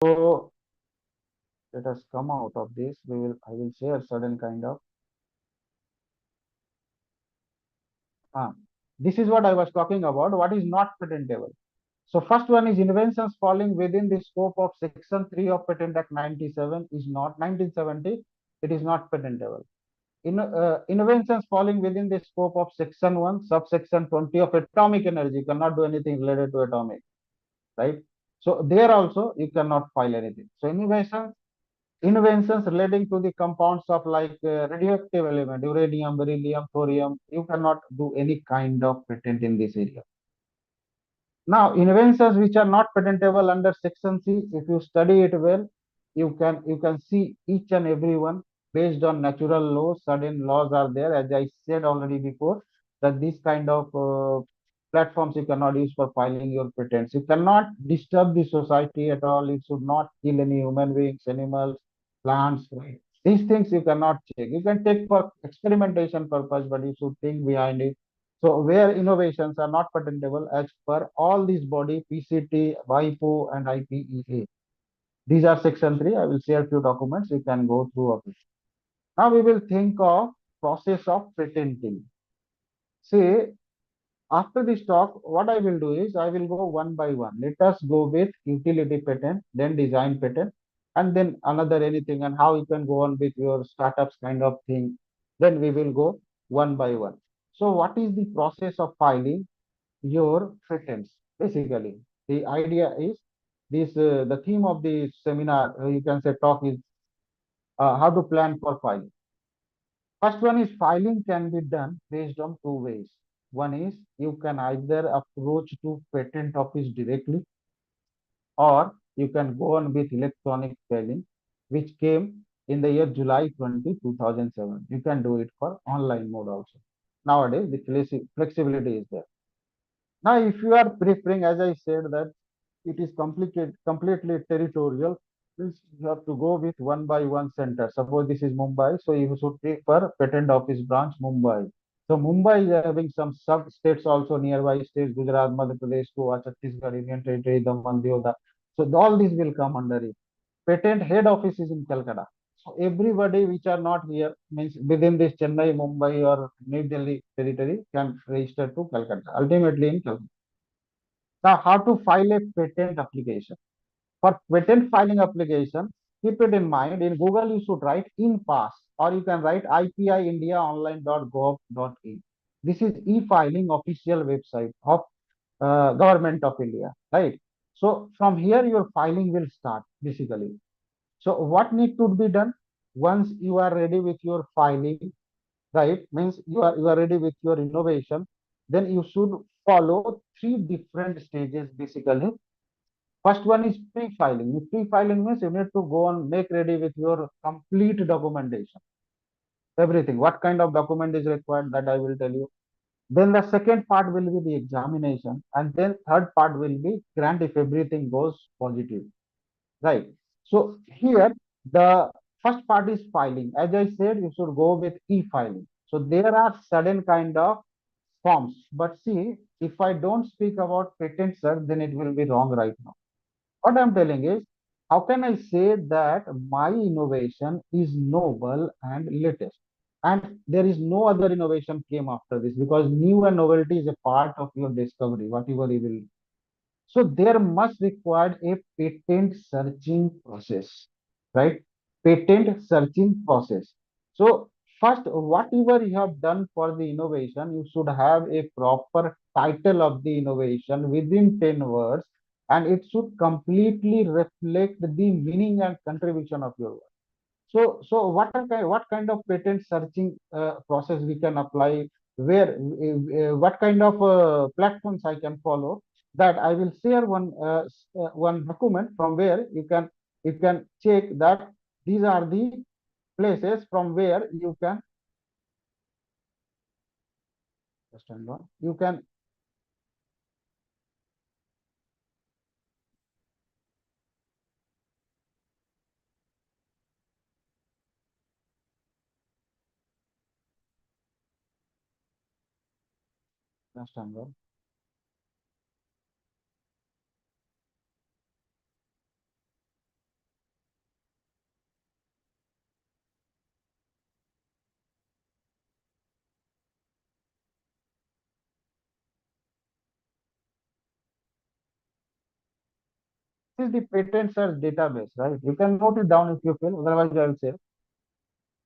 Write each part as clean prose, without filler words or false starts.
So let us come out of this. I will share certain kind of. Uh, this is what I was talking about. What is not patentable? So first one is inventions falling within the scope of Section 3 of Patent Act 97 is not 1970. It is not patentable. Inventions falling within the scope of Section 1, subsection 20 of atomic energy cannot do anything related to atomic, right? So there also you cannot file anything. So inventions relating to the compounds of like radioactive element, uranium, beryllium, thorium, you cannot do any kind of patent in this area. Now, inventions which are not patentable under Section C, if you study it well, you can see each and every one based on natural laws. Certain laws are there, as I said already before, that these kind of platforms you cannot use for filing your patents. You cannot disturb the society at all. You should not kill any human beings, animals, plants. Right? These things you cannot check. You can take for experimentation purpose, but you should think behind it. So where innovations are not patentable as per all these body PCT, WIPO and IPEA. These are section 3. I will share few documents. You can go through of it. Now we will think of process of patenting. See, after this talk, what I will do is I will go one by one. Let us go with utility patent, then design patent, and then another anything and how you can go on with your startups kind of thing. Then we will go one by one. So what is the process of filing your patents? Basically, the idea is this, the theme of the seminar, you can say talk is how to plan for filing. First one is filing can be done based on two ways. One is you can either approach to patent office directly or you can go on with electronic filing, which came in the year July 2007. You can do it for online mode also. Nowadays, the flexibility is there. Now, if you are preferring, as I said, that it is completely territorial, means you have to go with one by one center. Suppose this is Mumbai, so you should prefer patent office branch Mumbai. So Mumbai is having some sub states also nearby states, Gujarat, Madhya Pradesh, Goa, Chhattisgarh, Union Territory, Daman, Diu. So all these will come under it. Patent head office is in Calcutta. So everybody which are not here means within this Chennai, Mumbai or New Delhi territory can register to Calcutta. Ultimately in Calcutta. Now, how to file a patent application? For patent filing application, keep it in mind. In Google, you should write in pass or you can write ipiindiaonline.gov.in. This is e-filing official website of government of India, right? So from here, your filing will start basically. So what need to be done? Once you are ready with your filing, right? Means you are ready with your innovation, then you should follow three different stages basically. First one is pre-filing. Pre-filing means you need to go and make ready with your complete documentation. Everything. What kind of document is required that I will tell you. Then the second part will be the examination. And then third part will be grant if everything goes positive. Right. So here the first part is filing. As I said, you should go with e-filing. So there are certain kind of forms. But see, if I don't speak about patent, sir, then it will be wrong right now. What I'm telling is, how can I say that my innovation is noble and latest? And there is no other innovation came after this because new and novelty is a part of your discovery, whatever you will. So there must require a patent searching process, right? Patent searching process. So first, whatever you have done for the innovation, you should have a proper title of the innovation within 10 words, and it should completely reflect the meaning and contribution of your work. So what kind of patent searching process we can apply? Where what kind of platforms I can follow? That I will share one document from where you can check that these are the places from where you can just hold on. You can just hold on. is the patent search database, right? You can note it down if you feel, otherwise I will say.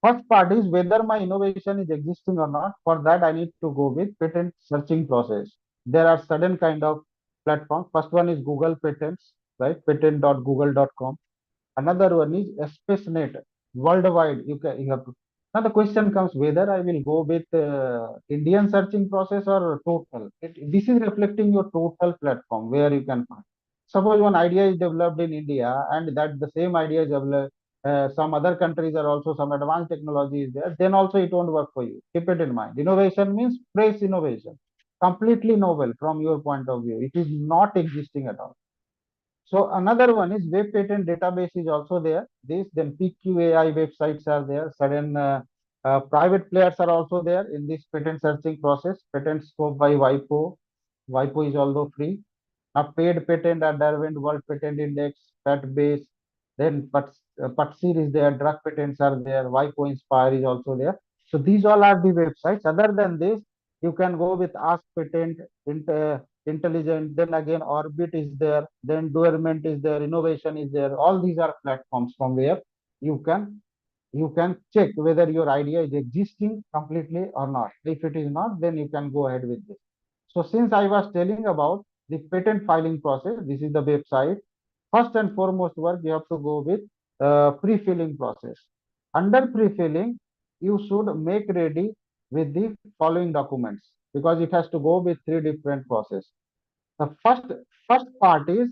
First part is whether my innovation is existing or not. For that, I need to go with patent searching process. There are certain kind of platforms. First one is Google Patents, right? Patent.google.com. Another one is SpaceNet worldwide. You have to. Now the question comes whether I will go with Indian searching process or total. This is reflecting your total platform where you can find. Suppose one idea is developed in India and that the same idea is developed. Some other countries are also some advanced technology is there. Then also it won't work for you. Keep it in mind. Innovation means fresh innovation, completely novel from your point of view. It is not existing at all. So another one is web patent database is also there. This then PQAI websites are there. Certain private players are also there in this patent searching process. Patent scope by WIPO. WIPO is although free. A paid patent are Derwent World Patent Index, PatBase. Then PatSeer is there. Drug patents are there. WIPO Inspire is also there. So these all are the websites. Other than this, you can go with Ask Patent, Intelligent, then again Orbit is there, then Doerment is there, Innovation is there. All these are platforms from where you can you can check whether your idea is existing completely or not. If it is not, then you can go ahead with this. So since I was telling about the patent filing process, this is the website. First and foremost work you have to go with pre-filling process. Under pre-filling, you should make ready with the following documents because it has to go with three different process. The first part is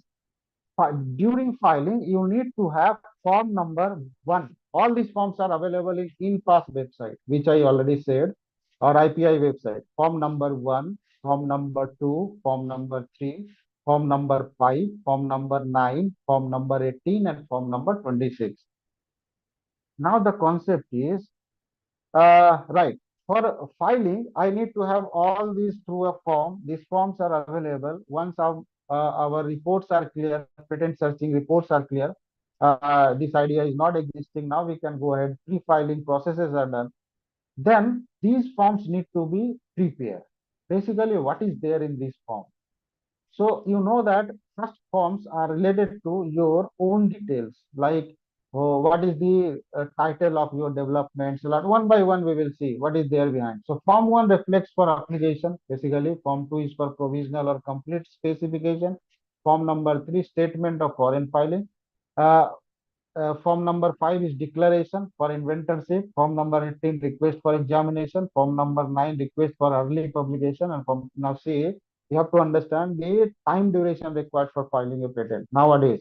during filing, you need to have form number one. All these forms are available in InPass website, which I already said, or IPI website. Form number one, form number two, form number three, form number five, form number nine, form number 18, and form number 26. Now the concept is right. For filing, I need to have all these through a form. These forms are available. Once our reports are clear, patent searching reports are clear, this idea is not existing. Now we can go ahead. Pre-filing processes are done. Then these forms need to be prepared. Basically, what is there in this form? So you know that first forms are related to your own details, like what is the title of your development. So like one by one we will see what is there behind. So form one reflects for application, basically. Form two is for provisional or complete specification. Form number three, statement of foreign filing. Uh, Form number 5 is declaration for inventorship. Form number 18, request for examination. Form number 9, request for early publication. And from now see, you have to understand the time duration required for filing a patent nowadays.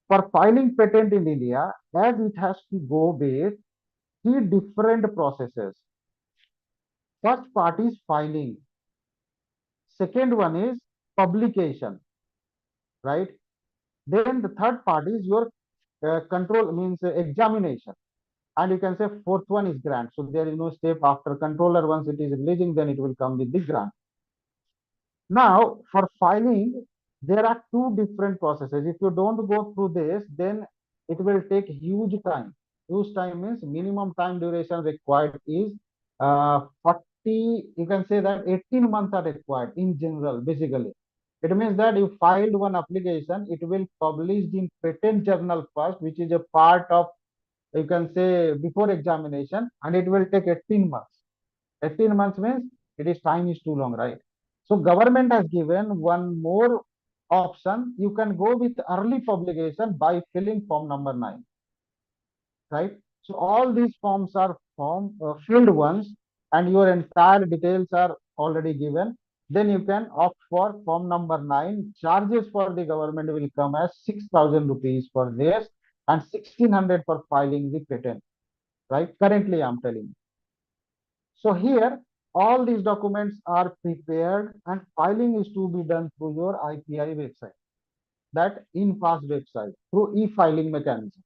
For filing patent in India, as it has to go with three different processes. First part is filing. Second one is publication, right? Then the third part is your control means examination. And you can say fourth one is grant. So there is no step after controller. Once it is releasing, then it will come with the grant. Now for filing, there are two different processes. If you don't go through this, then it will take huge time. Huge time means minimum time duration required is 40, you can say that 18 months are required in general, basically. It means that you filed one application, it will published in patent journal first, which is a part of, you can say, before examination, and it will take 18 months. 18 months means it is time is too long, right? So government has given one more option. You can go with early publication by filling form number 9, right? So all these forms are filled ones, and your entire details are already given. Then you can opt for form number 9. Charges for the government will come as 6,000 rupees for this and 1,600 for filing the patent, right? Currently, I'm telling you. So here, all these documents are prepared and filing is to be done through your IPI website, that in-pass website through e-filing mechanism.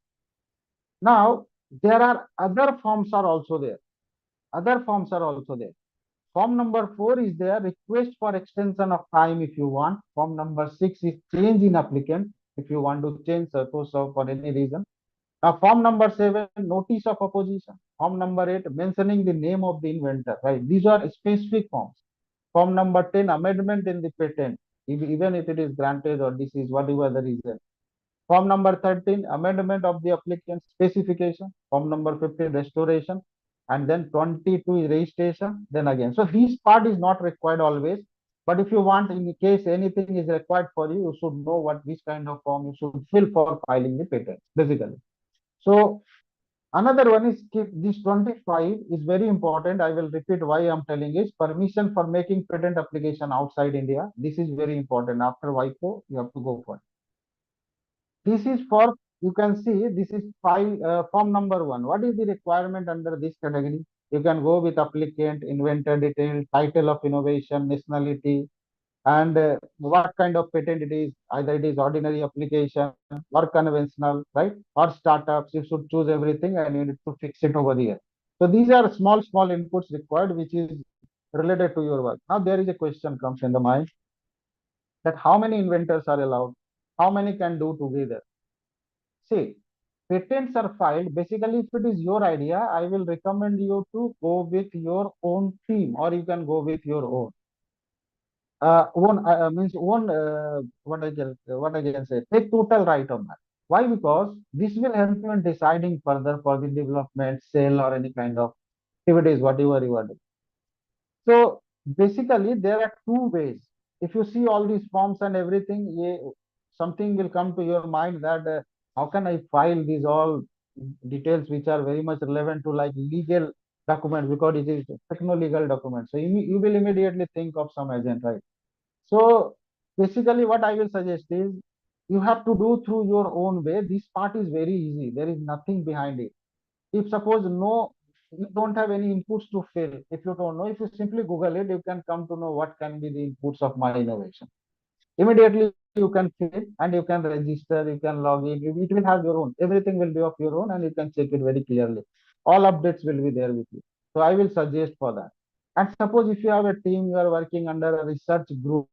Now, there are other forms are also there. Other forms are also there. Form number 4 is there, request for extension of time if you want. Form number 6 is change in applicant if you want to change suppose for any reason. Now, form number 7, notice of opposition. Form number 8, mentioning the name of the inventor, right? These are specific forms. Form number 10, amendment in the patent. even if it is granted or disease, whatever the reason. Form number 13, amendment of the applicant specification. Form number 15, restoration. And then 22 is registration. Then again. So this part is not required always. But if you want, in case anything is required for you, you should know what which kind of form you should fill for filing the patent, basically. So another one is this 25 is very important. I will repeat why I'm telling is permission for making patent application outside India. This is very important. After WIPO, you have to go for it. This is for, you can see, this is form number one. What is the requirement under this category? You can go with applicant, inventor detail, title of innovation, nationality, and what kind of patent it is. Either it is ordinary application or conventional, right? Or startups. You should choose everything and you need to fix it over here. So these are small inputs required, which is related to your work. Now there is a question comes in the mind that how many inventors are allowed? How many can do together? See, patents are filed. Basically, if it is your idea, I will recommend you to go with your own team, or you can go with your own. Own means own. What I can say. Take total right on that. Why? Because this will help you in deciding further for the development, sale, or any kind of activities, whatever you are doing. So basically, there are two ways. If you see all these forms and everything, something will come to your mind that how can I file these all details which are very much relevant to like legal documents because it is techno-legal document. So you will immediately think of some agent, right? So basically, what I will suggest is you have to do through your own way. This part is very easy. There is nothing behind it. If suppose no, you don't have any inputs to fill, if you don't know, if you simply Google it, you can come to know what can be the inputs of my innovation. Immediately you can fill and you can register, you can log in, it will have your own, everything will be of your own and you can check it very clearly. All updates will be there with you. So I will suggest for that. And suppose if you have a team, you are working under a research group,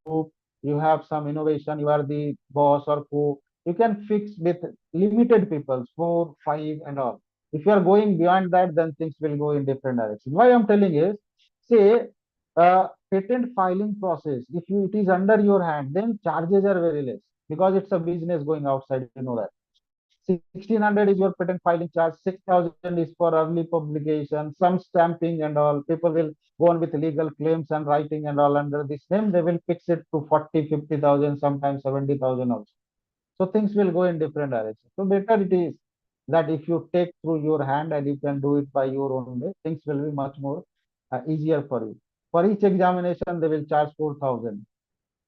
you have some innovation, you are the boss or co, you can fix with limited people, 4, 5 and all. If you are going beyond that, then things will go in different direction. Why I'm telling is, say patent filing process, if it is under your hand, then charges are very less because it's a business going outside. You know that 1600 is your patent filing charge, 6000 is for early publication, some stamping and all. People will go on with legal claims and writing and all under this name. They will fix it to 40, 50,000, sometimes 70,000 also. So things will go in different directions. So better it is that if you take through your hand and you can do it by your own way, things will be much more easier for you. For each examination, they will charge 4,000.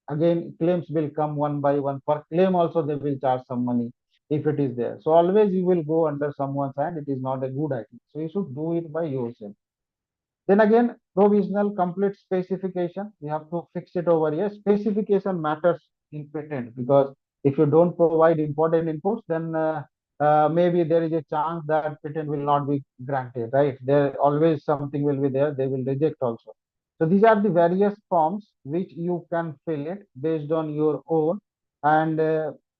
Again, claims will come one by one. For claim also, they will charge some money if it is there. So always you will go under someone's hand. It is not a good idea. So you should do it by yourself. Then again, provisional complete specification. You have to fix it over here. Specification matters in patent because if you don't provide important inputs, then maybe there is a chance that patent will not be granted, right? There always something will be there. They will reject also. So these are the various forms which you can fill it based on your own. And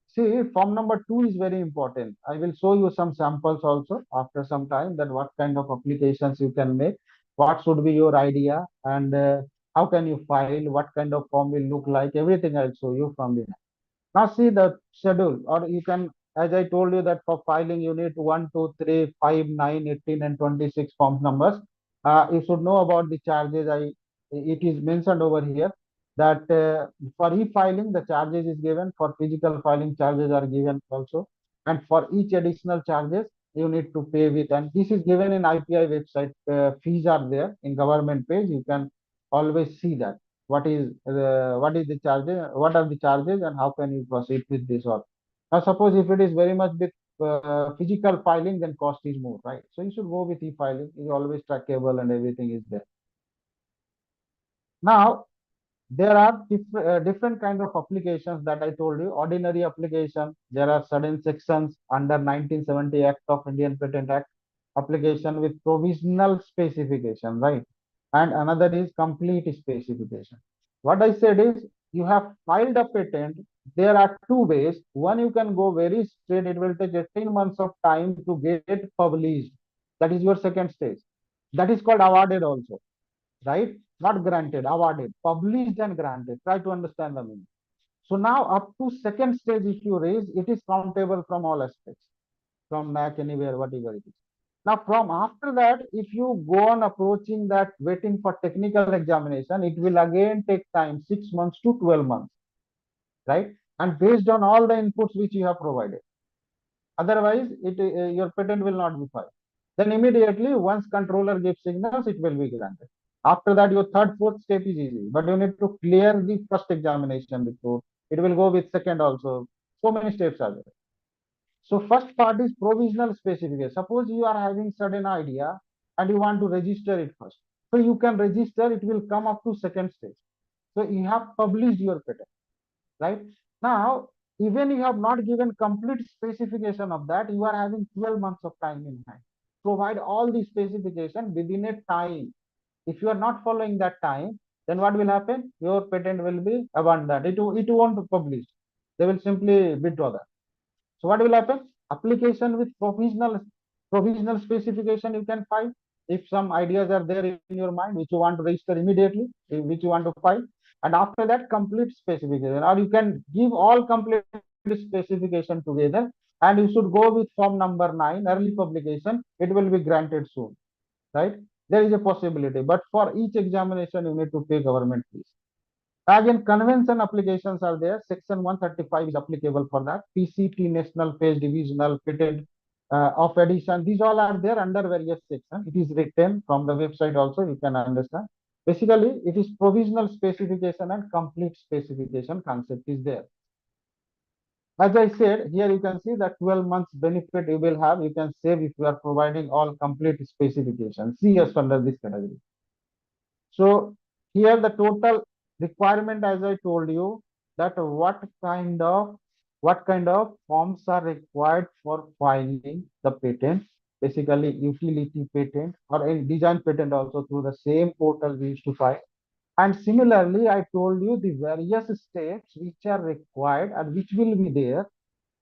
see, form number 2 is very important. I will show you some samples also after some time that what kind of applications you can make, what should be your idea, and how can you file, what kind of form will look like, everything I'll show you from the now see the schedule, or you can, as I told you that for filing you need 1, 2, 3, 5, 9, 18, and 26 form numbers. You should know about the charges. It is mentioned over here that for e-filing the charges is given, for physical filing charges are given also, and for each additional charges you need to pay with, and this is given in IPI website. Fees are there in government page. You can always see that what is the charges, what are the charges, and how can you proceed with this or now suppose if it is very much with physical filing, then cost is more, right? So you should go with e-filing. Is always trackable and everything is there. Now there are different kind of applications that I told you. Ordinary application, there are certain sections under 1970 Act of Indian Patent Act, application with provisional specification, right? And another is complete specification. What I said is you have filed a patent. There are two ways. One, you can go very straight. It will take 18 months of time to get published. That is your second stage. That is called awarded also, right? Not granted, awarded, published and granted. Try to understand the meaning. So now up to second stage, if you raise, it is countable from all aspects, from NAC, anywhere, whatever it is. Now, from after that, if you go on approaching that, waiting for technical examination, it will again take time, 6 months to 12 months, right? And based on all the inputs which you have provided. Otherwise, your patent will not be filed. Then immediately, once controller gives signals, it will be granted. After that, your third, fourth step is easy, but you need to clear the first examination before. It will go with second also. So many steps are there. So first part is provisional specification. Suppose you are having certain idea and you want to register it first. So you can register, it will come up to second stage. So you have published your patent, right? Now, even you have not given complete specification of that, you are having 12 months of time in hand. Provide all the specification within a time. If you are not following that time, then what will happen? Your patent will be abandoned. It won't be published. They will simply withdraw that. So what will happen? Application with provisional specification you can file. If some ideas are there in your mind which you want to register immediately, which you want to file, and after that complete specification, or you can give all complete specification together, and you should go with form number 9, early publication. It will be granted soon, right? There is a possibility, but for each examination you need to pay government fees. Again, convention applications are there. Section 135 is applicable for that. PCT, national page, divisional, patent of edition. These all are there under various sections. It is written from the website also. You can understand. Basically, it is provisional specification and complete specification concept is there. As I said, here you can see that 12 months benefit you will have. You can save if you are providing all complete specifications. See us under this category. So here the total requirement, as I told you, that what kind of forms are required for filing the patent, basically utility patent or any design patent also through the same portal we used to file. And similarly, I told you the various steps which are required and which will be there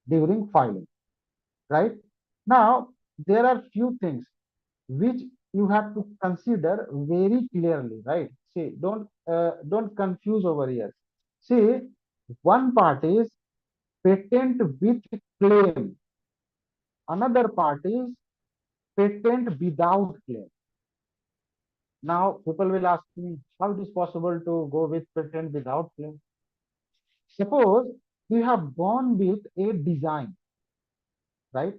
during filing, right? Now, there are few things which you have to consider very clearly, right? See, don't confuse over here. See, one part is patent with claim, another part is patent without claim. Now, people will ask me, how it is possible to go with patent without claim? Suppose you have gone with a design, right?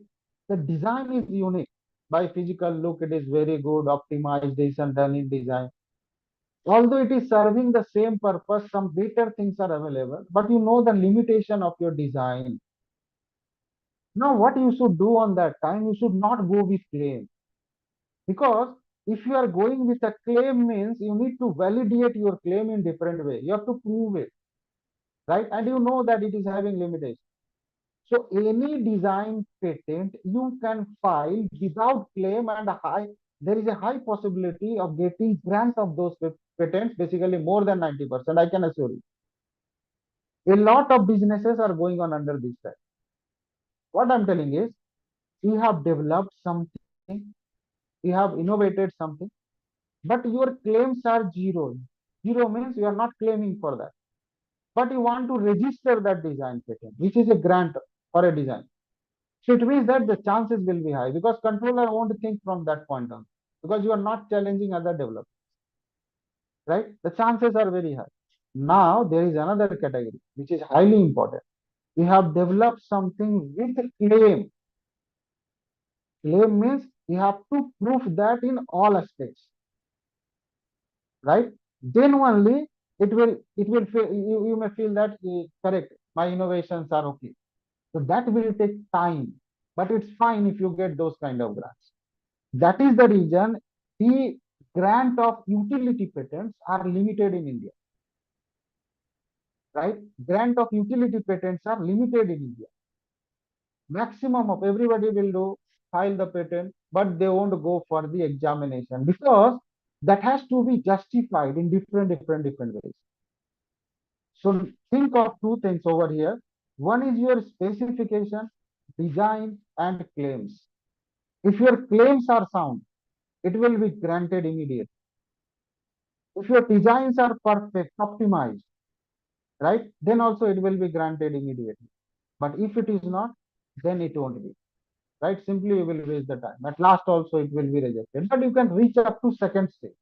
The design is unique. By physical look, it is very good, optimized, and done in design. Although it is serving the same purpose, some better things are available, but you know the limitation of your design. Now, what you should do on that time, you should not go with claim, because if you are going with a claim means you need to validate your claim in different way. You have to prove it, right? And you know that it is having limitation. So any design patent you can file without claim, and there is a high possibility of getting grant of those patents, basically more than 90%. I can assure you. A lot of businesses are going on under this type. What I'm telling is, you have developed something, you have innovated something, but your claims are zero. Zero means you are not claiming for that, but you want to register that design patent, which is a grant for a design. So it means that the chances will be high because controller won't think from that point on, because you are not challenging other developers, right? The chances are very high. Now there is another category which is highly important. You have developed something with claim. Claim means you have to prove that in all aspects, right? Then only it will feel, you may feel that correct, my innovations are okay. So that will take time, but it's fine if you get those kind of grants. That is the reason the grant of utility patents are limited in India, right? Grant of utility patents are limited in India. Maximum of everybody will do file the patent, but they won't go for the examination because that has to be justified in different ways. So think of two things over here. One is your specification, design, and claims. If your claims are sound, it will be granted immediately. If your designs are perfect, optimized, right? Then also it will be granted immediately. But if it is not, then it won't be, right? Simply you will waste the time. At last also it will be rejected. But you can reach up to second stage,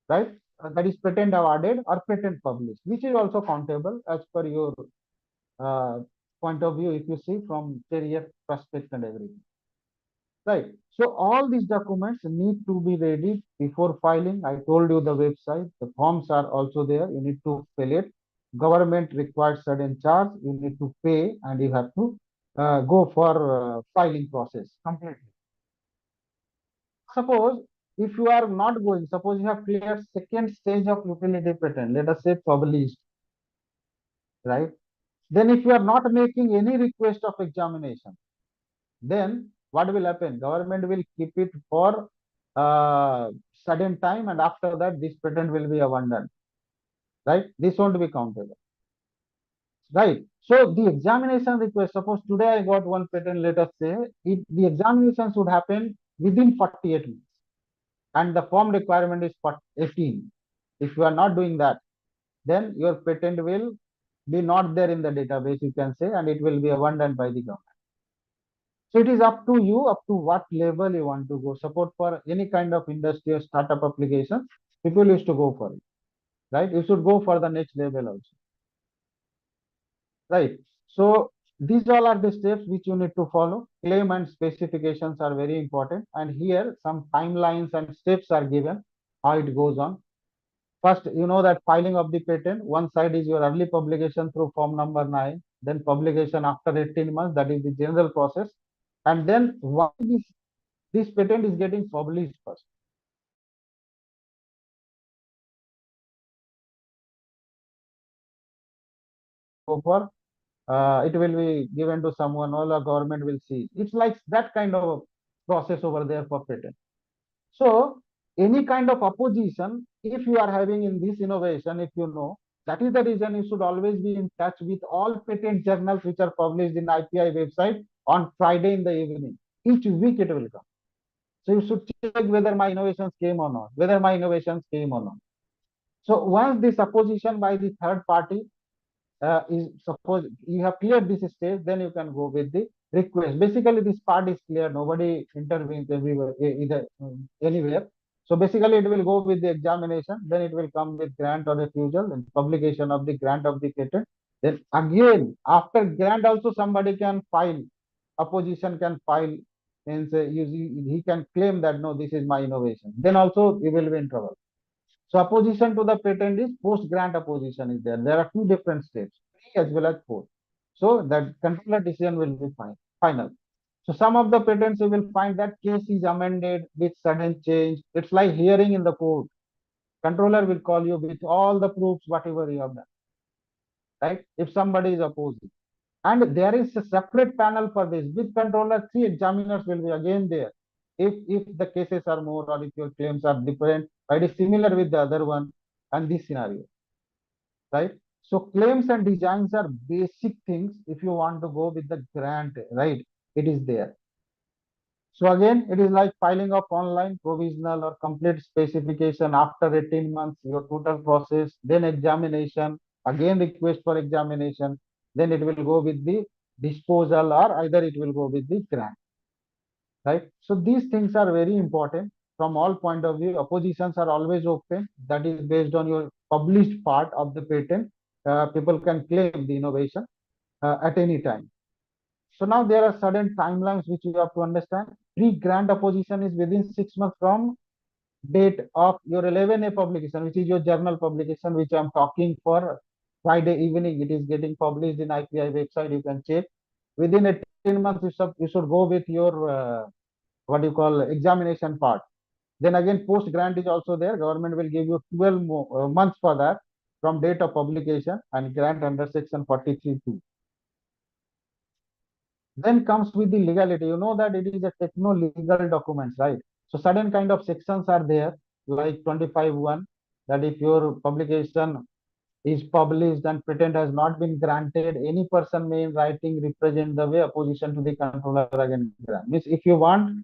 right? That is patent awarded or patent published, which is also countable as per your uh, point of view, if you see from career prospect and everything. Right. So all these documents need to be ready before filing. I told you the website, the forms are also there. You need to fill it. Government requires certain charge. You need to pay and you have to go for filing process completely. Suppose if you are not going, suppose you have cleared second stage of utility patent, let us say published, right? Then if you are not making any request of examination, then what will happen? Government will keep it for certain time, and after that, this patent will be abandoned. Right? This won't be countable. Right? So the examination request. Suppose today I got one patent. Let us say the examination should happen within 48 months, and the form requirement is 18. If you are not doing that, then your patent will be not there in the database. You can say, and it will be abandoned by the government. So it is up to you, up to what level you want to go. Support for any kind of industry or startup application, people used to go for it, right? You should go for the next level also, right? So these all are the steps which you need to follow. Claim and specifications are very important. And here some timelines and steps are given, how it goes on. First, you know that filing of the patent, one side is your early publication through form number 9, then publication after 18 months, that is the general process. And then why this patent is getting published first. Go for it will be given to someone or the government will see. It's like that kind of process over there for patent. So any kind of opposition, if you are having in this innovation, if you know, that is the reason you should always be in touch with all patent journals which are published in IPI website on Friday in the evening. Each week it will come. So you should check whether my innovations came or not, whether my innovations came or not. So once this opposition by the third party is suppose you have cleared this stage, then you can go with the request. Basically, this part is clear. Nobody intervenes everywhere, either anywhere. So basically, it will go with the examination. Then it will come with grant or refusal and publication of the grant of the patent. Then again, after grant, also somebody can file. Opposition can file, and say, he can claim that no, this is my innovation. Then also he will be in trouble. So opposition to the patent is post-grant opposition is there. There are two different steps, three as well as four. So that controller decision will be final. So some of the patents you will find that case is amended with sudden change. It's like hearing in the court. Controller will call you with all the proofs, whatever you have done, right? If somebody is opposing. And there is a separate panel for this. With controller, three examiners will be again there. If the cases are more or if your claims are different, it is similar with the other one and this scenario, right? So claims and designs are basic things if you want to go with the grant, right? It is there. So again, it is like filing of online provisional or complete specification after 18 months, your total process, then examination, again request for examination, then it will go with the disposal or either it will go with the grant, right? So these things are very important from all point of view. Oppositions are always open. That is based on your published part of the patent. People can claim the innovation at any time. So now there are certain timelines which you have to understand. Pre-grant opposition is within 6 months from date of your 11A publication, which is your journal publication, which I'm talking for Friday evening. It is getting published in IPI website. You can check. Within 18 months, you should go with your what you call examination part. Then again, post grant is also there. Government will give you 12 more, months for that from date of publication and grant under section 43(2). Then comes with the legality. You know that it is a techno legal documents, right? So certain kind of sections are there, like 25(1), that if your publication is published and patent has not been granted, any person may in writing represent the way opposition to the controller against grant. Means if you want,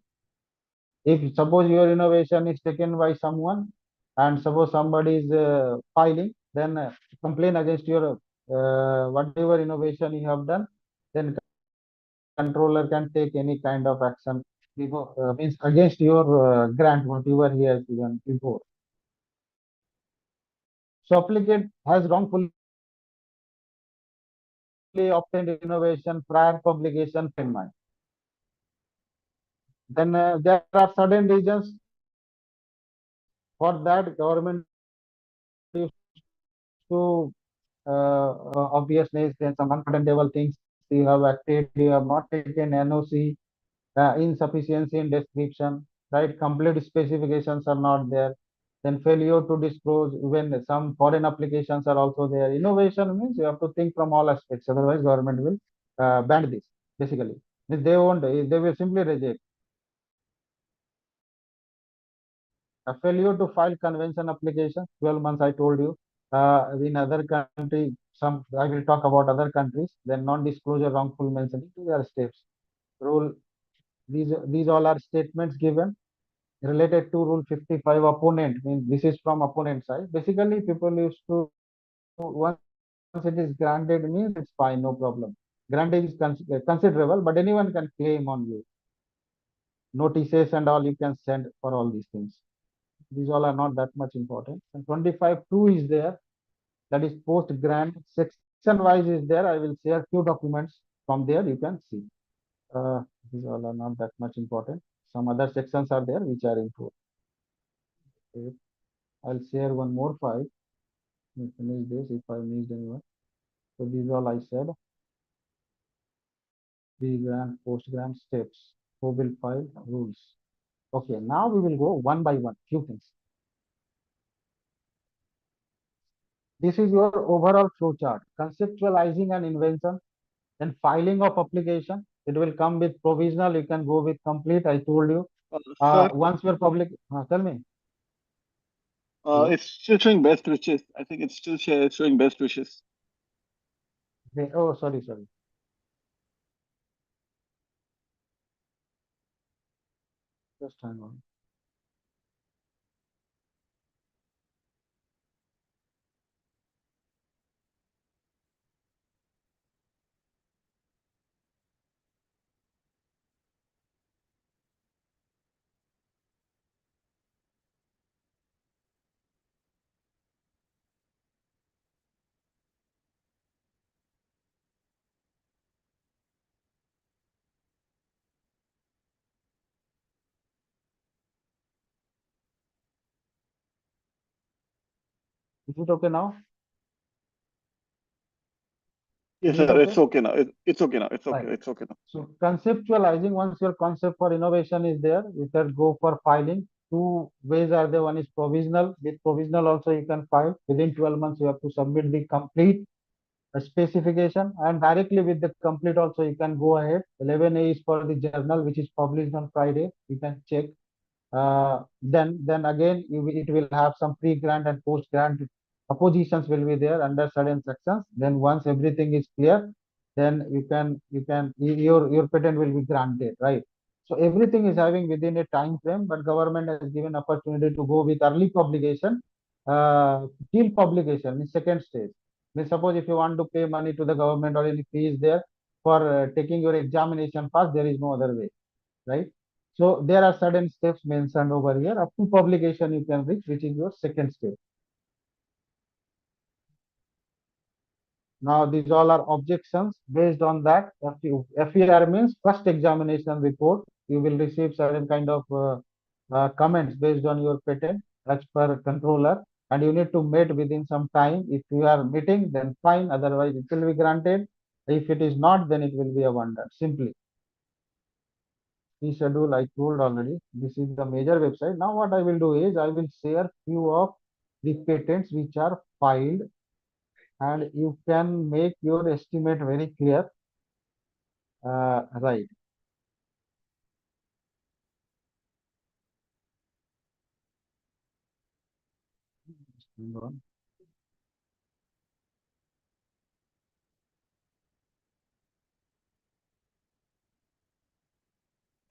if suppose your innovation is taken by someone and suppose somebody is filing, then complain against your whatever innovation you have done, then controller can take any kind of action before, means against your grant, whatever he has given before. So applicant has wrongfully obtained innovation prior publication in mind. Then there are certain reasons for that government used to obviousness, then some unpatentable things you have acted, you have not taken NOC, insufficiency in description, right? Complete specifications are not there. Then failure to disclose, even some foreign applications are also there. Innovation means you have to think from all aspects, otherwise government will ban this. Basically, means they won't, they will simply reject. A failure to file convention application, 12 months I told you. In other country, some I will talk about other countries. Then non-disclosure, wrongful mentioning, these are steps. Rule, these all are statements given related to rule 55 opponent. Means this is from opponent side. Basically, people used to, once it is granted means it's fine, no problem. Granting is considerable, but anyone can claim on you. Notices and all you can send for all these things. These all are not that much important. And 25(2) is there, that is post grant. Section wise is there. I will share few documents from there. You can see. Uh, these all are not that much important. Some other sections are there which are important. Okay. I'll share one more file. Let me finish this if I missed anyone. So these all I said. Pre-grant, post-grant steps. Who will file rules? Okay. Now we will go one by one. Few things. This is your overall flow chart. Conceptualizing an invention, then filing of application. It will come with provisional. You can go with complete. I told you. Sir, Once your public, tell me. Hello. it's still showing best wishes. I think it's still showing best wishes. Oh, sorry, sorry. Just hang on. Is it okay now? Yes, Is it sir. It's okay? okay now. It's okay now. It's okay. Right. It's okay now. So conceptualizing, once your concept for innovation is there, you can go for filing. Two ways are there. One is provisional. With provisional also you can file. Within 12 months you have to submit the complete specification, and directly with the complete also you can go ahead. 11A is for the journal which is published on Friday. You can check. Then again it will have some pre-grant and post-grant oppositions will be there under certain sections. Then once everything is clear, then your patent will be granted, right? So everything is having within a time frame, but government has given opportunity to go with early publication, till publication in second stage. Means suppose if you want to pay money to the government or any fees there for taking your examination fast, there is no other way, right? So there are certain steps mentioned over here. Up to publication you can reach, which is your second step. Now these all are objections. Based on that, FER means first examination report. You will receive certain kind of comments based on your patent as per controller, and you need to meet within some time. If you are meeting, then fine. Otherwise, it will be granted. If it is not, then it will be abandoned. Simply. The schedule I told already. This is the major website. Now what I will do is I will share few of the patents which are filed, and you can make your estimate very clear. Right. Hang on.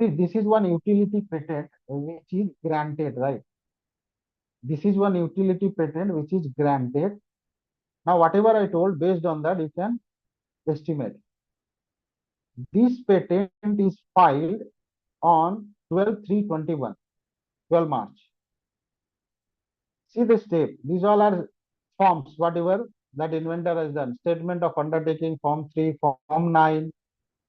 See, this is one utility patent which is granted, right? This is one utility patent which is granted. Now, whatever I told, based on that, you can estimate. This patent is filed on 12/3/21, 12 March. See the step. These all are forms, whatever that inventor has done. Statement of undertaking, form 3, form 9,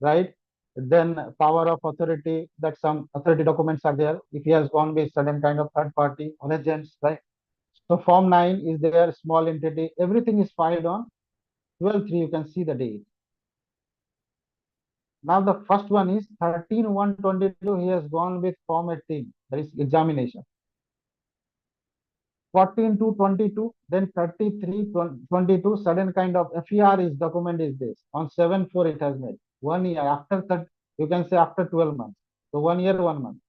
right? Then power of authority, that some authority documents are there. If he has gone with certain kind of third party or agents, right? So form 9 is there, small entity. Everything is filed on 12/3. You can see the date. Now the first one is 13/1/22. He has gone with form 18, that is examination. 14/2/22, then 33/22, sudden kind of FER is document is this. On 7/4 it has made. 1 year after that, you can say after 12 months. So 1 year, 1 month.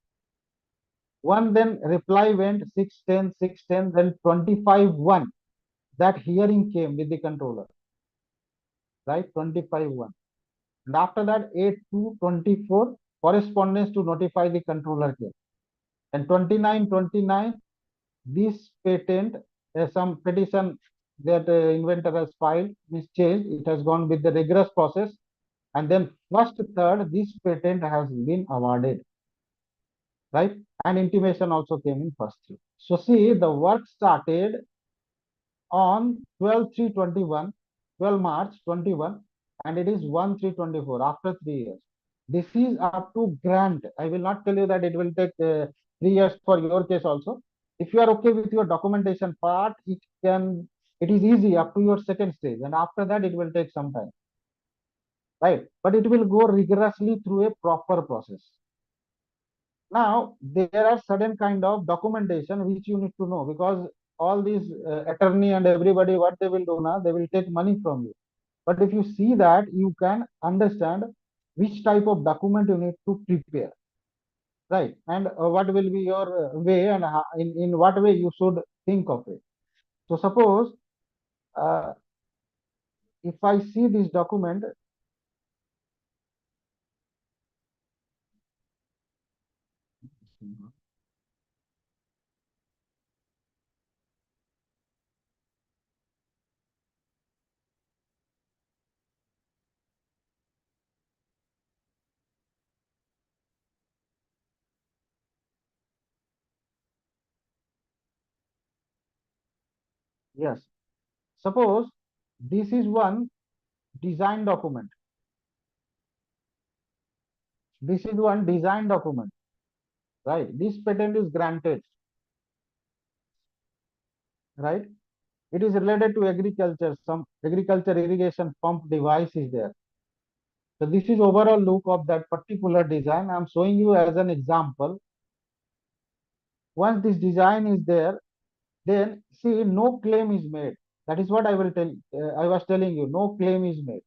One then reply went 6/10, 6/10, then 25/1. That hearing came with the controller, right? 25/1. And after that, 8/2/24, correspondence to notify the controller came. And 29/29, this patent, some petition that inventor has filed is changed. It has gone with the rigorous process. And then first, third, this patent has been awarded, right? And intimation also came in first three. So see, the work started on 12/3/21, 12 March 21, and it is 1/3/24 after 3 years. This is up to grant. I will not tell you that it will take 3 years for your case also. If you are okay with your documentation part, it is easy up to your second stage, and after that it will take some time, right? But it will go rigorously through a proper process. Now, there are certain kind of documentation which you need to know, because all these attorney and everybody, what they will do now, they will take money from you. But if you see that, you can understand which type of document you need to prepare, right? And what will be your way, and in what way you should think of it. So suppose uh, if I see this document, yes, suppose this is one design document. This is one design document, right? This patent is granted, right? It is related to agriculture, some agriculture irrigation pump device is there. So this is overall look of that particular design. I'm showing you as an example. Once this design is there, then see, no claim is made. That is what I will tell. I was telling you, no claim is made.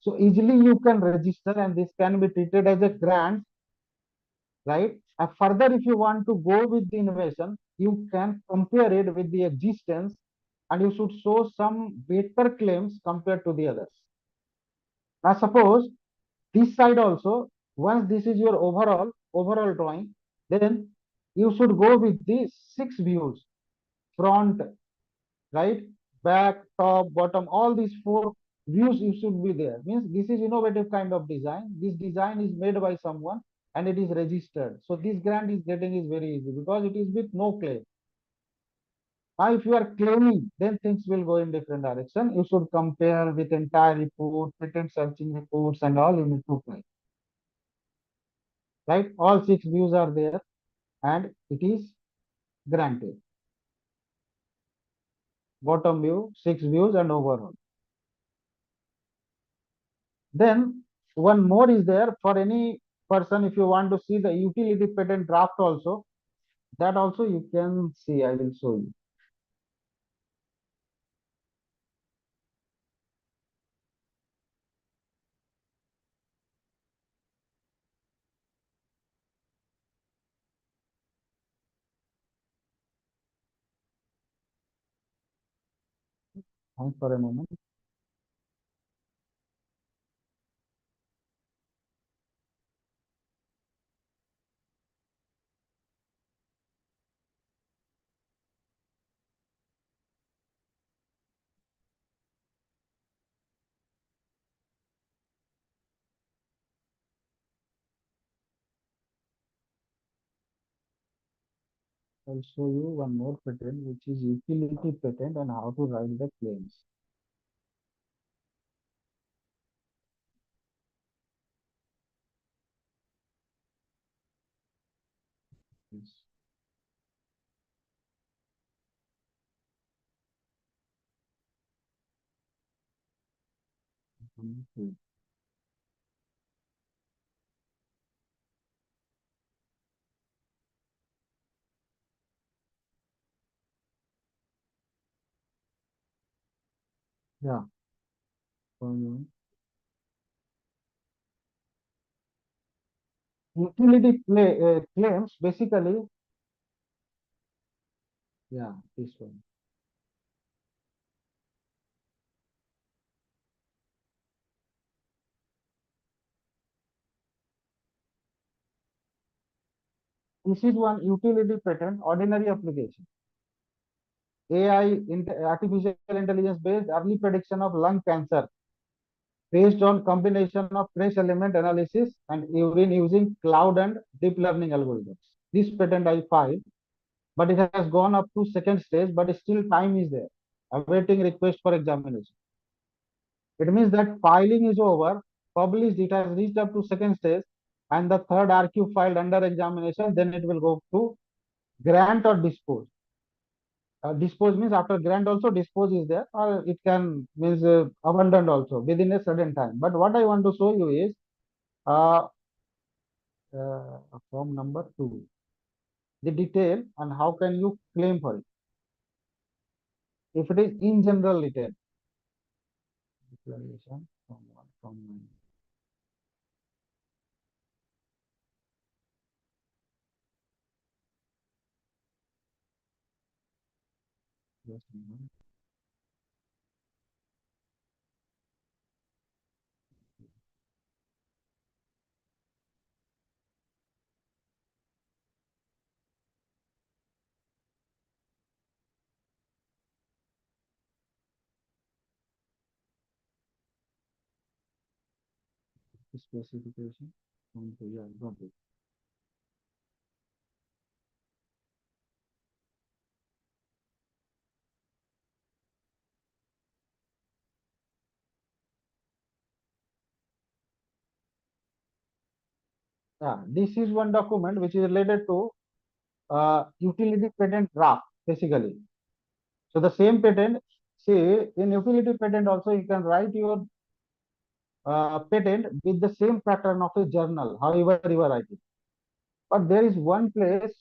So easily you can register, and this can be treated as a grant, right? And further, if you want to go with the innovation, you can compare it with the existence, and you should show some better claims compared to the others. Now, suppose this side also, once this is your overall drawing, then you should go with the 6 views: front, right, back, top, bottom, all these 4 views you should be there. Means this is innovative kind of design. This design is made by someone and it is registered. So this grant is getting is very easy because it is with no claim. Now, if you are claiming, then things will go in different direction. You should compare with entire report, patent searching reports, and all you need to claim. Right? All 6 views are there, and it is granted. Bottom view, 6 views, and overall. Then one more is there for any person. If you want to see the utility patent draft also, that also you can see. I will show you. Hold for a moment. I'll show you one more patent, which is utility patent and how to write the claims. Yes. Mhm. Yeah. Claims basically, yeah, this one. This is one utility patent, ordinary application. artificial intelligence based early prediction of lung cancer based on combination of trace element analysis and urine using cloud and deep learning algorithms. This patent I filed, but it has gone up to second stage, but still time is there, awaiting request for examination. It means that filing is over, published, it has reached up to second stage, and the third RQ filed under examination, then it will go to grant or dispose. Dispose means after grant also dispose is there, or it can means abandoned also within a certain time. But what I want to show you is uh, form number 2, the detail and how can you claim for it. If it is in general detail, declaration from 1 from 9. Just a moment. Specification. Yeah, got it. Yeah, this is one document which is related to utility patent draft, basically. So the same patent, see, in utility patent also you can write your patent with the same pattern of a journal, however you are writing. But there is one place,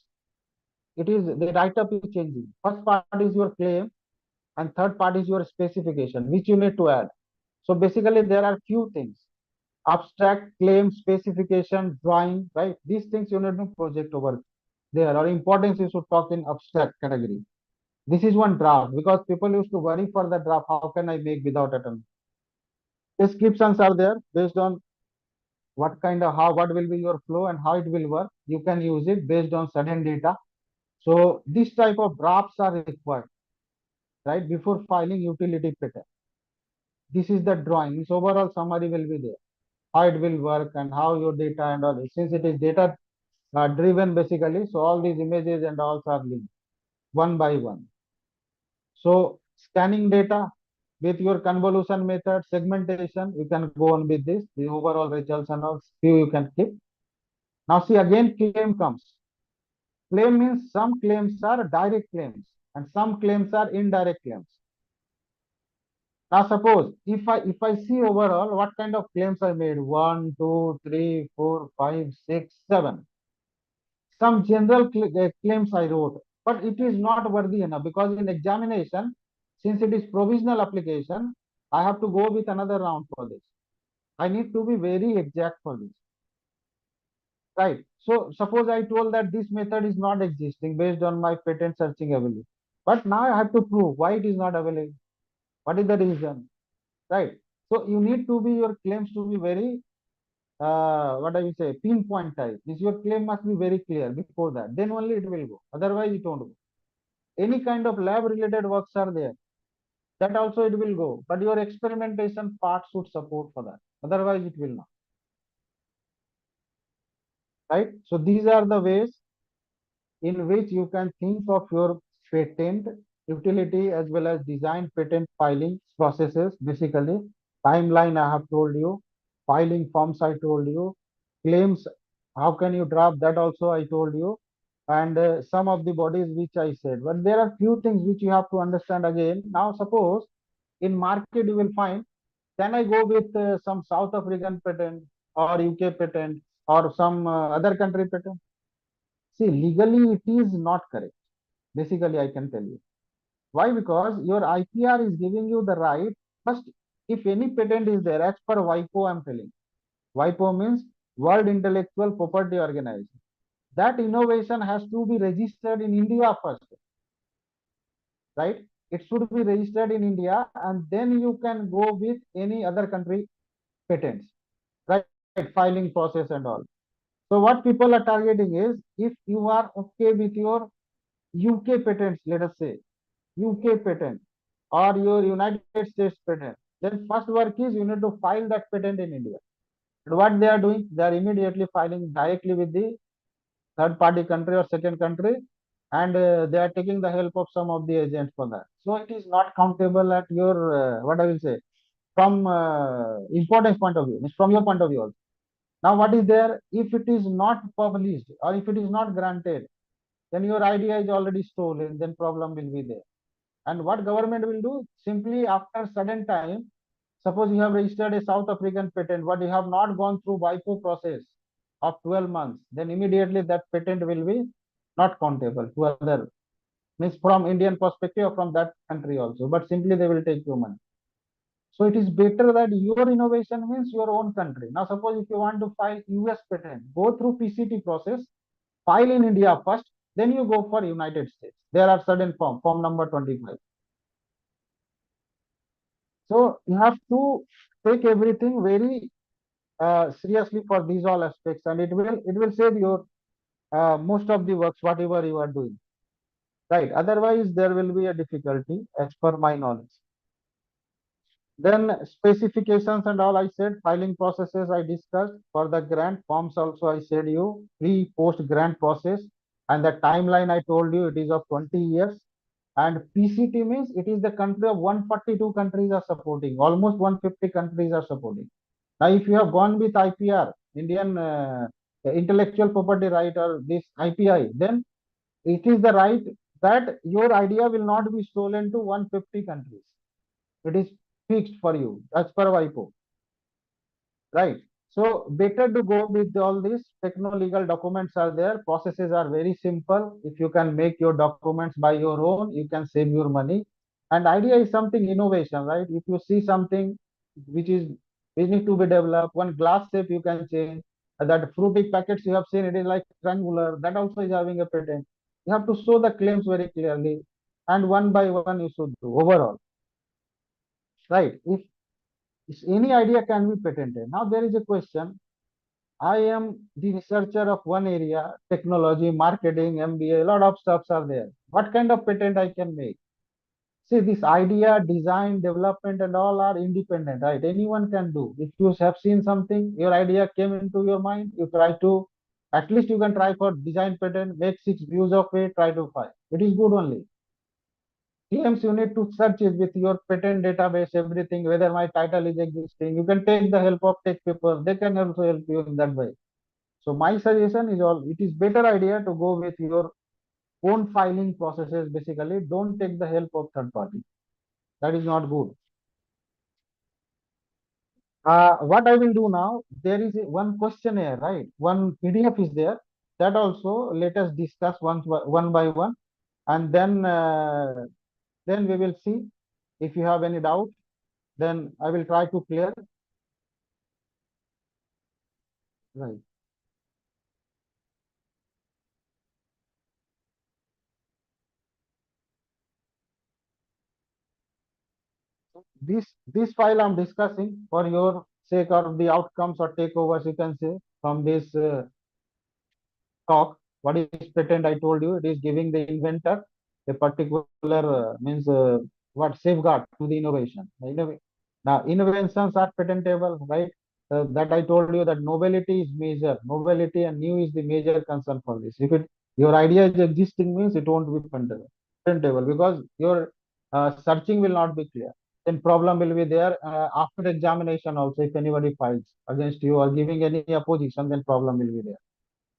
it is the write-up is changing. First part is your claim, and third part is your specification, which you need to add. So basically, there are few things: abstract, claim, specification, drawing, right? These things you need to project over there, or importance you should talk in abstract category. This is one draft because people used to worry for the draft. How can I make without attorney? Descriptions are there based on what kind of how what will be your flow and how it will work. You can use it based on certain data. So this type of drafts are required, right, before filing utility patent. This is the drawing. This overall summary will be there. How it will work and how your data and all this. Since it is data driven basically, so all these images and all are linked one by one. So scanning data with your convolution method, segmentation, you can go on with this. The overall results and all few you can keep. Now see again claim comes. Claim means some claims are direct claims and some claims are indirect claims. Now suppose if I see overall what kind of claims I made, 1, 2, 3, 4, 5, 6, 7. Some general claims I wrote, but it is not worthy enough because in examination, since it is provisional application, I have to go with another round for this. I need to be very exact for this, right? So suppose I told that this method is not existing based on my patent searching ability, but now I have to prove why it is not available. What is the reason, right? So you need to be your claims to be very what I will say, pinpoint type. Is your claim must be very clear before that. Then only it will go. Otherwise, it won't go. Any kind of lab related works are there. That also it will go. But your experimentation part should support for that. Otherwise, it will not. Right? So these are the ways in which you can think of your patent utility as well as design patent filing processes. Basically, timeline I have told you, filing forms I told you, claims, how can you draft that also I told you, and some of the bodies which I said. But there are few things which you have to understand again. Now, suppose in market you will find, can I go with some South African patent or UK patent or some other country patent? See, legally it is not correct. Basically, I can tell you. Why? Because your IPR is giving you the right. First, if any patent is there, as per WIPO, I'm telling. WIPO means World Intellectual Property Organization. That innovation has to be registered in India first, right? It should be registered in India, and then you can go with any other country patents, right? Filing process and all. So what people are targeting is, if you are okay with your UK patents, let us say UK patent or your United States patent, then first work is you need to file that patent in India. And what they are doing, they are immediately filing directly with the third party country or second country, and they are taking the help of some of the agents for that. So it is not countable at your what I will say, from importance point of view, means from your point of view also. Now, what is there? If it is not published or if it is not granted, then your idea is already stolen. Then problem will be there. And what government will do? Simply after certain time, suppose you have registered a South African patent, but you have not gone through WIPO process of 12 months, then immediately that patent will be not countable to other, means from Indian perspective or from that country also. But simply they will take your money. So it is better that your innovation means your own country. Now, suppose if you want to file US patent, go through PCT process, file in India first, then you go for United States. There are certain form number 25. So you have to take everything very seriously for these all aspects, and it will save your most of the works whatever you are doing. Right. Otherwise, there will be a difficulty as per my knowledge. Then specifications and all I said, filing processes I discussed. For the grant forms also I said you, pre-post grant process, and the timeline I told you it is of 20 years. And PCT means it is the country of 142 countries are supporting, almost 150 countries are supporting. Now, if you have gone with IPR, Indian intellectual property right, or this IPI, then it is the right that your idea will not be stolen to 150 countries. It is fixed for you as per WIPO, right? So better to go with all these techno-legal documents are there. Processes are very simple. If you can make your documents by your own, you can save your money. And idea is something innovation, right? If you see something which is which need to be developed, one glass shape you can change. That fruity packets you have seen, it is like triangular. That also is having a patent. You have to show the claims very clearly, and one by one you should do overall, right? If any idea can be patented. Now there is a question. I am the researcher of one area, technology, marketing, MBA, a lot of stuffs are there. What kind of patent I can make? See, this idea, design, development, and all are independent, right? Anyone can do. If you have seen something, your idea came into your mind, you try to, at least you can try for design patent, make 6 views of it, try to find. It is good only. Claims you need to search it with your patent database, everything, whether my title is existing. You can take the help of tech people. They can also help you in that way. So my suggestion is all, it is better idea to go with your own filing processes. Basically, don't take the help of third party. That is not good. What I will do now, there is one questionnaire, right? One PDF is there. That also let us discuss one by one, and then we will see if you have any doubt. Then I will try to clear. Right. This file I'm discussing for your sake or the outcomes or takeovers, you can say, from this talk. What is patent? I told you it is giving the inventor a particular means what safeguard to the innovation. Now inventions are patentable, right? That I told you that novelty is major. Novelty and new is the major concern for this. If it Your idea is existing means it won't be patentable because your searching will not be clear. Then problem will be there after examination also. If anybody files against you or giving any opposition, then problem will be there.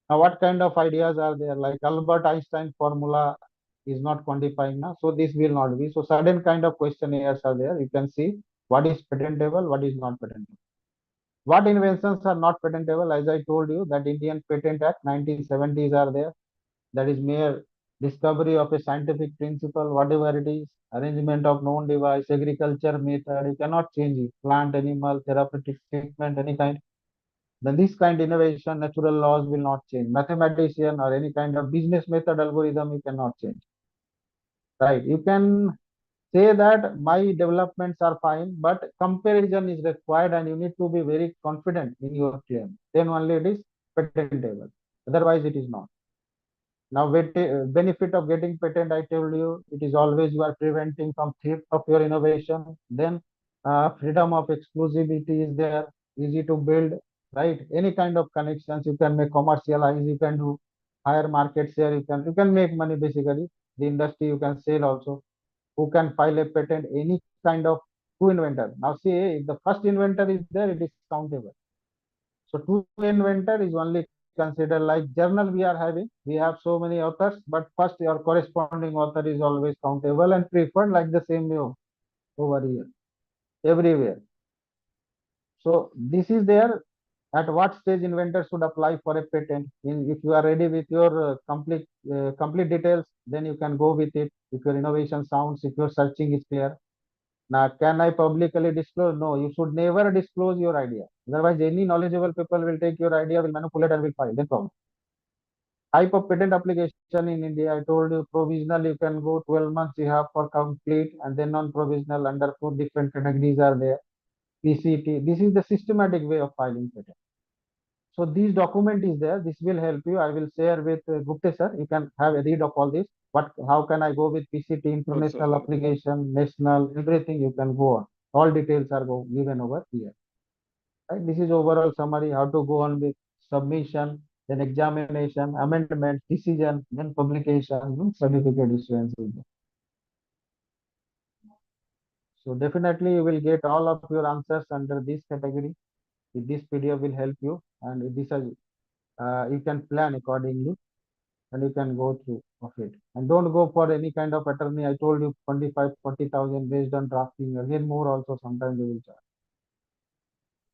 Now, what kind of ideas are there? Like Albert Einstein formula is not quantifying now, so this will not be. So certain kind of questionnaires are there. You can see what is patentable, what is not patentable. What inventions are not patentable? As I told you, that Indian Patent Act 1970s are there. That is mere discovery of a scientific principle, whatever it is, arrangement of known device, agriculture method. You cannot change it. Plant, animal, therapeutic treatment, any kind. Then this kind of innovation, natural laws will not change. Mathematician or any kind of business method algorithm, you cannot change. Right? You can say that my developments are fine, but comparison is required and you need to be very confident in your claim. Then only it is patentable. Otherwise, it is not. Now, benefit of getting patent, I told you, it is always you are preventing from theft of your innovation. Then freedom of exclusivity is there, easy to build, right? Any kind of connections you can make commercialize, you can do higher market share, you can make money basically. The industry you can sell also. Who can file a patent? Any kind of two inventor. Now see, if the first inventor is there, it is countable. So two inventor is only considered like journal we are having. We have so many authors, but first your corresponding author is always countable and preferred like the same way over here, everywhere. So this is there. At what stage inventor should apply for a patent? If you are ready with your complete details, then you can go with it. If your innovation sounds, if your searching is clear. Now, can I publicly disclose? No, you should never disclose your idea. Otherwise, any knowledgeable people will take your idea, will manipulate and will file. Then problem. Type of patent application in India, I told you provisional, you can go 12 months you have for complete, and then non-provisional under four different categories are there. PCT, this is the systematic way of filing patent. So this document is there. This will help you. I will share with Gupta sir. You can have a read of all this. How can I go with PCT, Sure, sir, international sure. application, national, everything you can go on. All details are given over here. Right? This is overall summary. How to go on with submission, then examination, amendment, decision, then publication, then certificate issuance. So definitely you will get all of your answers under this category. This PDF will help you, and this is you can plan accordingly and you can go through of it. And don't go for any kind of attorney. I told you 25, 40,000 based on drafting. Again, more also sometimes they will charge.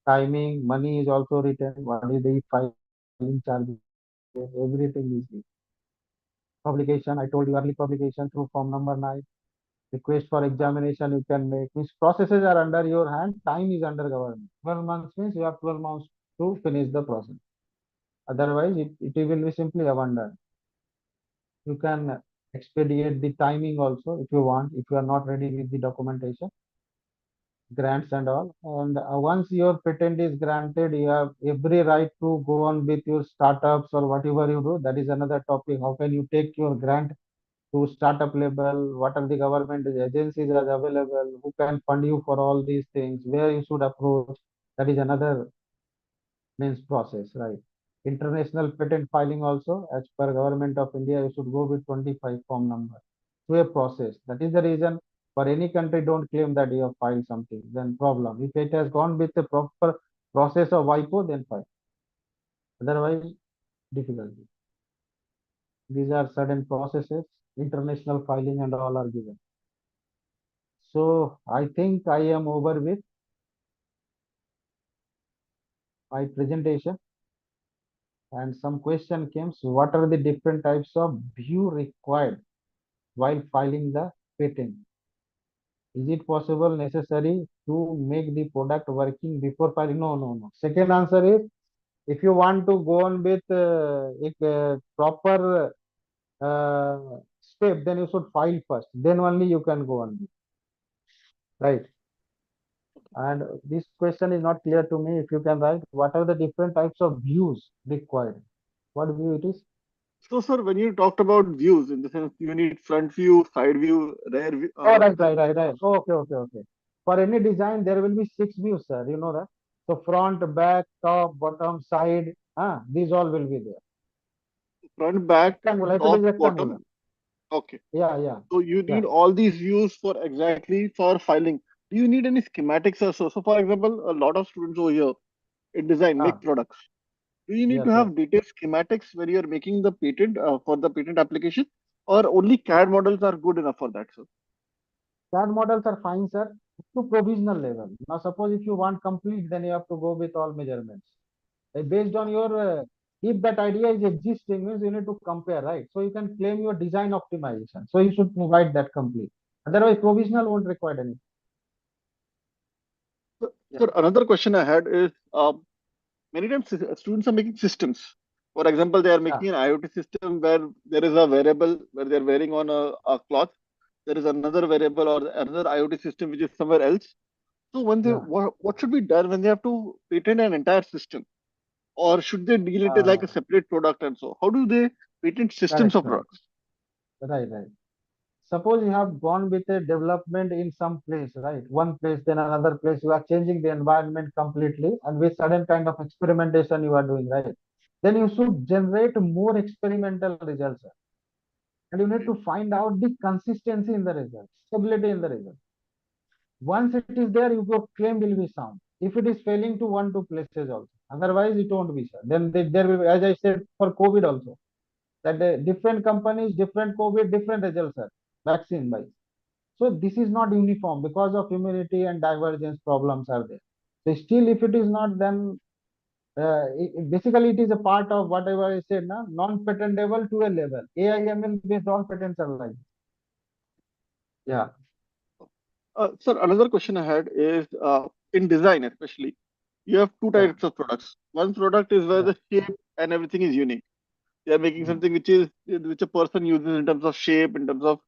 Timing, money is also written. What is the filing charges? Everything is there. Publication, I told you early publication through form number 9. Request for examination you can make. Means processes are under your hand. Time is under government. 12 months means you have 12 months to finish the process. Otherwise, it will be simply abandoned. You can expedite the timing also if you want, if you are not ready with the documentation, grants and all. And once your patent is granted, you have every right to go on with your startups or whatever you do. That is another topic. How can you take your grant to startup level? What are the government agencies are available? Who can fund you for all these things? Where you should approach? That is another means process, right? International patent filing also, as per Government of India, you should go with 25 form number through a process. That is the reason for any country don't claim that you have filed something, then problem. If it has gone with the proper process of WIPO, then fine. Otherwise, difficulty. These are certain processes, international filing and all are given. So I think I am over with my presentation. And some question came. So what are the different types of view required while filing the patent? Is it possible necessary to make the product working before filing? No, no, no. Second answer is if you want to go on with a proper step, then you should file first. Then only you can go on. Right. And this question is not clear to me. If you can write, what are the different types of views required? What view it is? So, sir, when you talked about views, in the sense you need front view, side view, rear view, Oh, right. Okay. For any design, there will be 6 views, sir. You know that. So front, back, top, bottom, side. These all will be there. front, back, Rectangular. If it is top, rectangular. bottom. Okay. Yeah, yeah, So you yeah, need all these views for exactly for filing. Do you need any schematics also? So for example, a lot of students over here in design make ah, products. Do you need to yes, yes. have detailed schematics when you're making the patent for the patent application, or only CAD models are good enough for that, sir? CAD models are fine, sir, to provisional level. Now, suppose if you want complete, then you have to go with all measurements. Based on your, if that idea is existing, means you need to compare, right? So you can claim your design optimization. So you should provide that complete. Otherwise, provisional won't require any. Yeah, Sir, another question I had is many times students are making systems. For example, they are yeah, making an IoT system where there is a variable where they're wearing on a cloth. There is another variable or another IoT system which is somewhere else. So when they yeah. what should be done when they have to patent an entire system, or should they deal it as like a Uh, separate product and so? How do they patent systems correct, of correct. products? Right, right. Suppose you have gone with a development in some place, right? One place, then another place, you are changing the environment completely, and with certain kind of experimentation you are doing, right? Then you should generate more experimental results, sir. And you need Okay. to find out the consistency in the result, stability in the result. Once it is there, your claim will be sound. If it is failing to one, two places also, otherwise it won't be, sir. Then there will be, as I said, for COVID also, that the different companies, different COVID, different results, sir, vaccine wise. So this is not uniform because of humidity and divergence problems are there. So still, if it is not, then basically it is a part of whatever I said, na, non-patentable to a level. AIML based on patents are like, yeah, Sir, another question I had is in design, especially, you have two yeah, types of products. One product is where yeah, the shape and everything is unique. They are making mm, something which a person uses in terms of shape, in terms of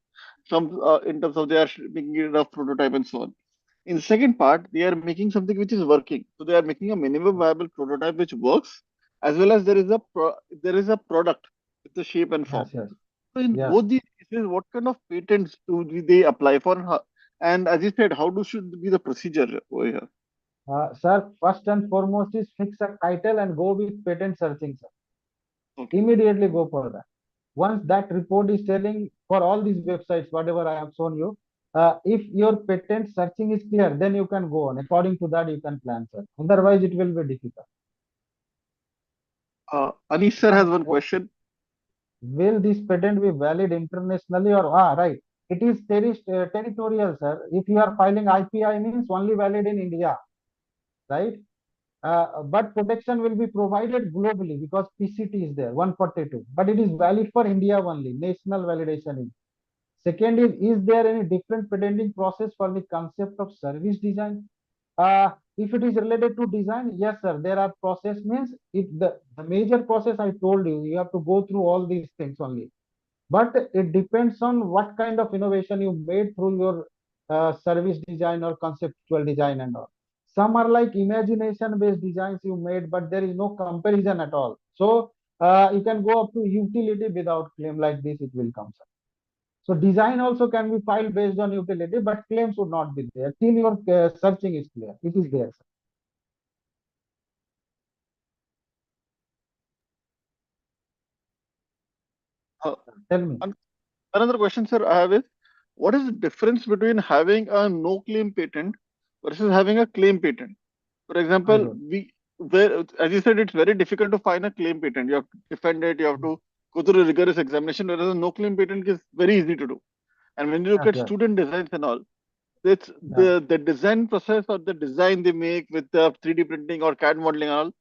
in terms of they are making it a prototype and so on. In the second part, they are making something which is working. So they are making a minimum viable prototype which works, as well as there is a product with the shape and form. yes, yes, So in yeah. both these cases, what kind of patents they apply for? And as you said, how do should be the procedure over here? Sir, first and foremost is fix a title and go with patent searching, sir. Okay. Immediately go for that. Once that report is telling for all these websites, whatever I have shown you, if your patent searching is clear, then you can go on. According to that, you can plan, sir. Otherwise, it will be difficult. Anish sir has And one question. will this patent be valid internationally or right? It is territorial, sir. If you are filing IPI means only valid in India, right? But protection will be provided globally because PCT is there, 142. But it is valid for India only. National validation is. Second is there any different patenting process for the concept of service design? If it is related to design, yes, sir, there are process means if the major process I told you, you have to go through all these things only. But it depends on what kind of innovation you made through your service design or conceptual design and all. Some are like imagination based designs you made, but there is no comparison at all. So you can go up to utility without claim like this, it will come. So design also can be filed based on utility, but claims would not be there till your searching is clear. It is there, sir. Uh, Tell me. an- Another question, sir, I have is what is the difference between having a no claim patent versus having a claim patent? For Very example, good. where, as you said, it's very difficult to find a claim patent. You have to defend it, you have to go through a rigorous examination, whereas a no claim patent is very easy to do. And when you look Yes, at yes. student designs and all, it's Yeah, the design process or the design they make with the 3D printing or CAD modeling and all,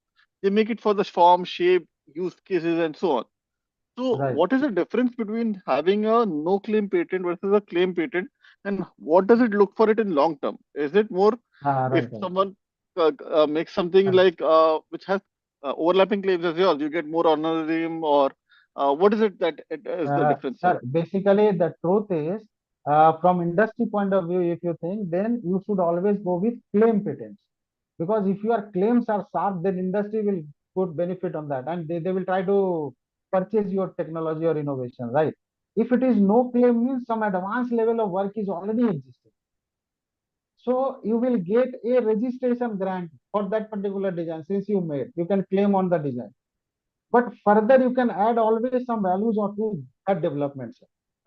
they make it for the form, shape, use cases, and so on. So, right. what is the difference between having a no claim patent versus a claim patent, and what does it look for it in long term? Is it more if Right, right. someone makes something Uh, like which has overlapping claims as well, you get more honorarium, or what is it that it is the difference, sir? sir, basically the truth is, from industry point of view, if you think, then you should always go with claim patents. Because if your claims are sharp, then industry will put benefit on that and they will try to purchase your technology or innovation, right? If it is no claim means some advanced level of work is already existing. So you will get a registration grant for that particular design since you made. You can claim on the design. But further, you can add always some values or to that development.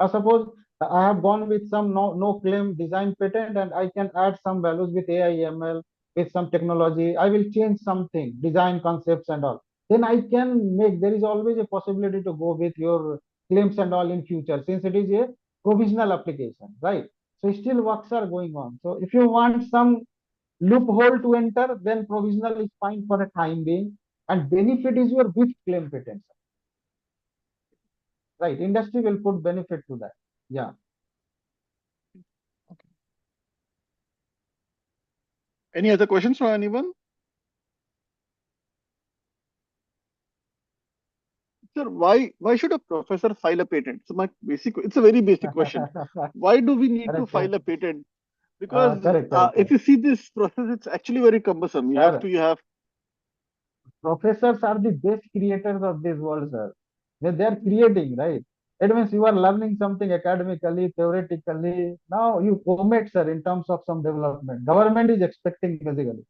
Suppose I have gone with some no claim design patent, and I can add some values with AI ML, with some technology. I will change something, design concepts and all. Then I can make. There is always a possibility to go with your claims and all in future, since it is a provisional application, right? So still works are going on. So if you want some loophole to enter, then provisional is fine for the time being, and benefit is your with claim patents, right? Industry will put benefit to that. Yeah. Okay. Any other questions from anyone? Sir, why should a professor file a patent? So my basic, it's a very basic question. Why do we need to Correct, file correct. a patent? Because Correct, correct, if correct. you see this process, it's actually very cumbersome. Sir, You have. professors are the best creators of this world, sir. They are creating, right? It means you are learning something academically, theoretically. Now you omit, sir, in terms of some development. Government is expecting basically.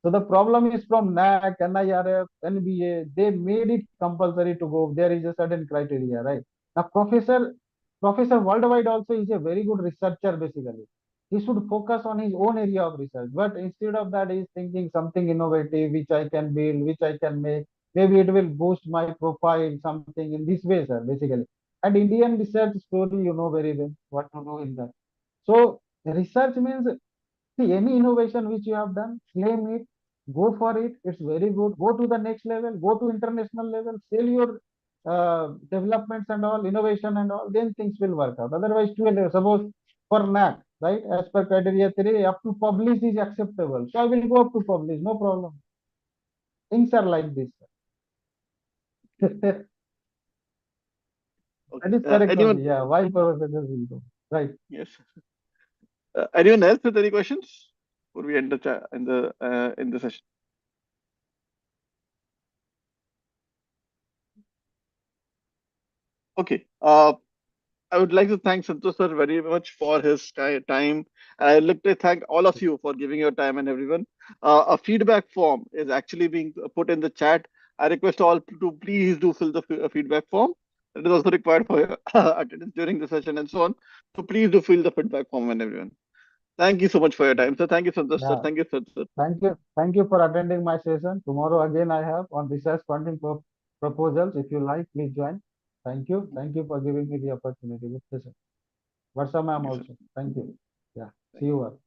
So the problem is from NAC, NIRF, NBA, they made it compulsory to go. There is a certain criteria, right? Now, professor worldwide also is a very good researcher, basically. He should focus on his own area of research. But instead of that, he is thinking something innovative, which I can build, which I can make. Maybe it will boost my profile, something in this way, sir, basically. And Indian research story, you know very well what to do in that. So research means, see, any innovation which you have done, claim it, go for it. It's very good. Go to the next level, go to international level, sell your developments and all, innovation and all, then things will work out. Otherwise, to suppose for NAC, right, as per criteria 3, up to publish is acceptable. So I will go up to publish, no problem. Things are like this. That Okay. is correct only. Anyone? Yeah, why professors will go. Right. Yes. Anyone else with any questions before we end the in the session? Okay. I would like to thank Santosh sir very much for his time. I would like to thank all of you for giving your time and everyone. A feedback form is actually being put in the chat. I request all to please do fill the feedback form. It is also required for your attendance during the session and so on. So please do fill the feedback form and everyone. Thank you so much for your time. So thank you, Santosh sir. Yeah. Thank you, sir. Thank you. Thank you for attending my session. Tomorrow again I have on research funding proposals. If you like, please join. Thank you. Thank you for giving me the opportunity. Good session. Varsha ma'am Thank you, sir. also. Thank you. Yeah. See Thank you you. all.